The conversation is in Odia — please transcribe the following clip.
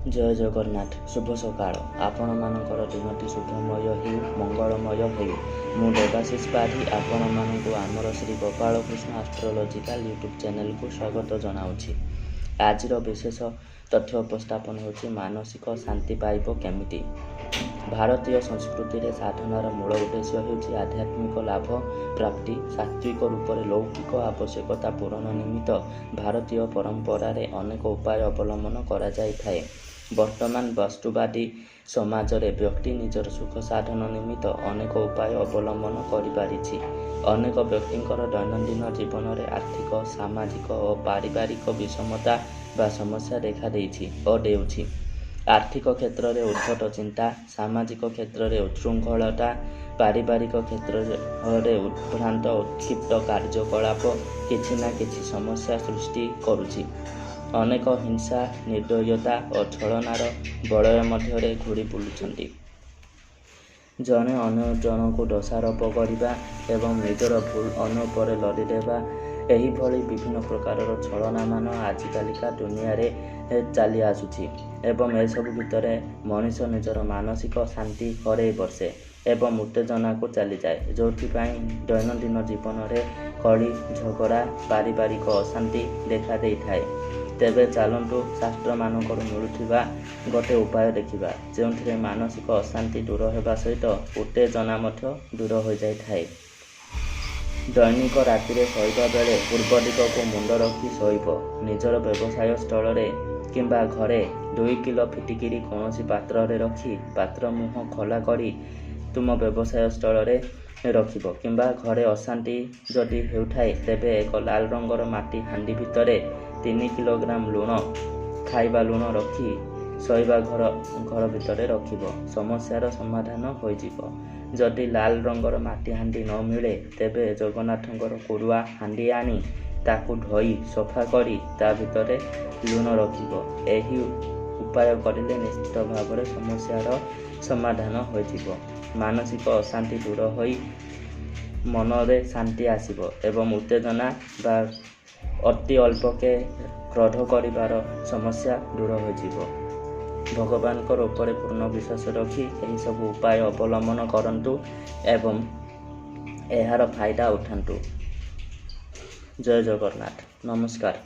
ଜୟ ଜଗନ୍ନାଥ। ଶୁଭ ସକାଳ। ଆପଣମାନଙ୍କର ଦିନଟି ଶୁଭମୟ ହେଉ, ମଙ୍ଗଳମୟ ହେଉ। ମୁଁ ଦେବାଶିଷ ପାଢ଼ୀ ଆପଣମାନଙ୍କୁ ଆମର ଶ୍ରୀ ଗୋପାଳକୃଷ୍ଣ ଆଷ୍ଟ୍ରୋଲୋଜିକାଲ ୟୁଟ୍ୟୁବ୍ ଚ୍ୟାନେଲକୁ ସ୍ୱାଗତ ଜଣାଉଛି। ଆଜିର ବିଶେଷ ତଥ୍ୟ ଉପସ୍ଥାପନ ହେଉଛି ମାନସିକ ଶାନ୍ତି ପାଇବ କେମିତି। ଭାରତୀୟ ସଂସ୍କୃତିରେ ସାଧନାର ମୂଳ ଉଦ୍ଦେଶ୍ୟ ହେଉଛି ଆଧ୍ୟାତ୍ମିକ ଲାଭ ପ୍ରାପ୍ତି। ସାତ୍ତ୍ୱିକ ରୂପରେ ଲୌକିକ ଆବଶ୍ୟକତା ପୂରଣ ନିମିତ୍ତ ଭାରତୀୟ ପରମ୍ପରାରେ ଅନେକ ଉପାୟ ଅବଲମ୍ବନ କରାଯାଇଥାଏ। ବର୍ତ୍ତମାନ ବସ୍ତୁବାଦୀ ସମାଜରେ ବ୍ୟକ୍ତି ନିଜର ସୁଖ ସାଧନ ନିମିତ୍ତ ଅନେକ ଉପାୟ ଅବଲମ୍ବନ କରିପାରିଛି। ଅନେକ ବ୍ୟକ୍ତିଙ୍କର ଦୈନନ୍ଦିନ ଜୀବନରେ ଆର୍ଥିକ, ସାମାଜିକ ଓ ପାରିବାରିକ ବିଷମତା ବା ସମସ୍ୟା ଦେଖାଦେଇଛି ଓ ଦେଉଛି। ଆର୍ଥିକ କ୍ଷେତ୍ରରେ ଉଦ୍ଭଟ ଚିନ୍ତା, ସାମାଜିକ କ୍ଷେତ୍ରରେ ଉଚ୍ଛୃଙ୍ଖଳତା, ପାରିବାରିକ କ୍ଷେତ୍ରରେ ଉଦ୍ଭ୍ରାନ୍ତ ଉତ୍କ୍ଷିପ୍ତ କାର୍ଯ୍ୟକଳାପ କିଛି ନା କିଛି ସମସ୍ୟା ସୃଷ୍ଟି କରୁଛି। ଅନେକ ହିଂସା, ନିର୍ଦ୍ଦୟତା ଓ ଛଳନାର ବଳୟ ମଧ୍ୟରେ ଘୂରି ବୁଲୁଛନ୍ତି। ଜଣେ ଅନ୍ୟ ଜଣଙ୍କୁ ଦୋଷାରୋପ କରିବା ଏବଂ ନିଜର ଭୁଲ ଅନ୍ୟ ଉପରେ ଲଦିଦେବା, ଏହିଭଳି ବିଭିନ୍ନ ପ୍ରକାରର ଛଳନାମାନ ଆଜିକାଲିକା ଦୁନିଆରେ ଚାଲି ଆସୁଛି ଏବଂ ଏସବୁ ଭିତରେ ମଣିଷ ନିଜର ମାନସିକ ଶାନ୍ତି ହରେଇ ବସେ ଏବଂ ଉତ୍ତେଜନାକୁ ଚାଲିଯାଏ, ଯେଉଁଥିପାଇଁ ଦୈନନ୍ଦିନ ଜୀବନରେ କଳି ଝଗଡ଼ା, ପାରିବାରିକ ଅଶାନ୍ତି ଦେଖାଦେଇଥାଏ। ତେବେ ଚାଲନ୍ତୁ ଶାସ୍ତ୍ରମାନଙ୍କରୁ ମିଳୁଥିବା ଗୋଟେ ଉପାୟ ଦେଖିବା, ଯେଉଁଥିରେ ମାନସିକ ଅଶାନ୍ତି ଦୂର ହେବା ସହିତ ଉତ୍ତେଜନା ମଧ୍ୟ ଦୂର ହୋଇଯାଇଥାଏ। ଦୈନିକ ରାତିରେ ଶୋଇବା ବେଳେ ପୂର୍ବ ଦିଗକୁ ମୁଣ୍ଡ ରଖି ଶୋଇବ। ନିଜର ବ୍ୟବସାୟ ସ୍ଥଳରେ କିମ୍ବା ଘରେ 2 କିଲୋ ଫିଟିକିରି କୌଣସି ପାତ୍ରରେ ରଖି ପାତ୍ର ମୁହଁ ଖୋଲା କରି ତୁମ ବ୍ୟବସାୟ ସ୍ଥଳରେ ରଖିବ। କିମ୍ବା ଘରେ ଅଶାନ୍ତି ଯଦି ହେଉଥାଏ, ତେବେ ଏକ ଲାଲ ରଙ୍ଗର ମାଟି ହାଣ୍ଡି ଭିତରେ 3 କିଲୋଗ୍ରାମ ଲୁଣ, ଖାଇବା ଲୁଣ ରଖି ଶୋଇବା ଘର ଭିତରେ ରଖିବ। ସମସ୍ୟାର ସମାଧାନ ହୋଇଯିବ। ଯଦି ଲାଲ ରଙ୍ଗର ମାଟି ହାଣ୍ଡି ନ ମିଳେ, ତେବେ ଜଗନ୍ନାଥଙ୍କର କୋରୁଆ ହାଣ୍ଡି ଆଣି ତାକୁ ଧୋଇ ସଫା କରି ତା ଭିତରେ ଲୁଣ ରଖିବ। ଏହି ଉପାୟ କରିଲେ ନିଶ୍ଚିତ ଭାବରେ ସମସ୍ୟାର ସମାଧାନ ହୋଇଯିବ। ମାନସିକ ଅଶାନ୍ତି ଦୂର ହୋଇ ମନରେ ଶାନ୍ତି ଆସିବ ଏବଂ ଉତ୍ତେଜନା ବା ଅତି ଅଳ୍ପକେ କ୍ରୋଧ କରିବାର ସମସ୍ୟା ଦୂର ହୋଇଯିବ। ଭଗବାନଙ୍କର ଉପରେ ପୂର୍ଣ୍ଣ ବିଶ୍ୱାସ ରଖି ଏହିସବୁ ଉପାୟ ଅବଲମ୍ବନ କରନ୍ତୁ ଏବଂ ଏହାର ଫାଇଦା ଉଠାନ୍ତୁ। ଜୟ ଜଗନ୍ନାଥ। ନମସ୍କାର।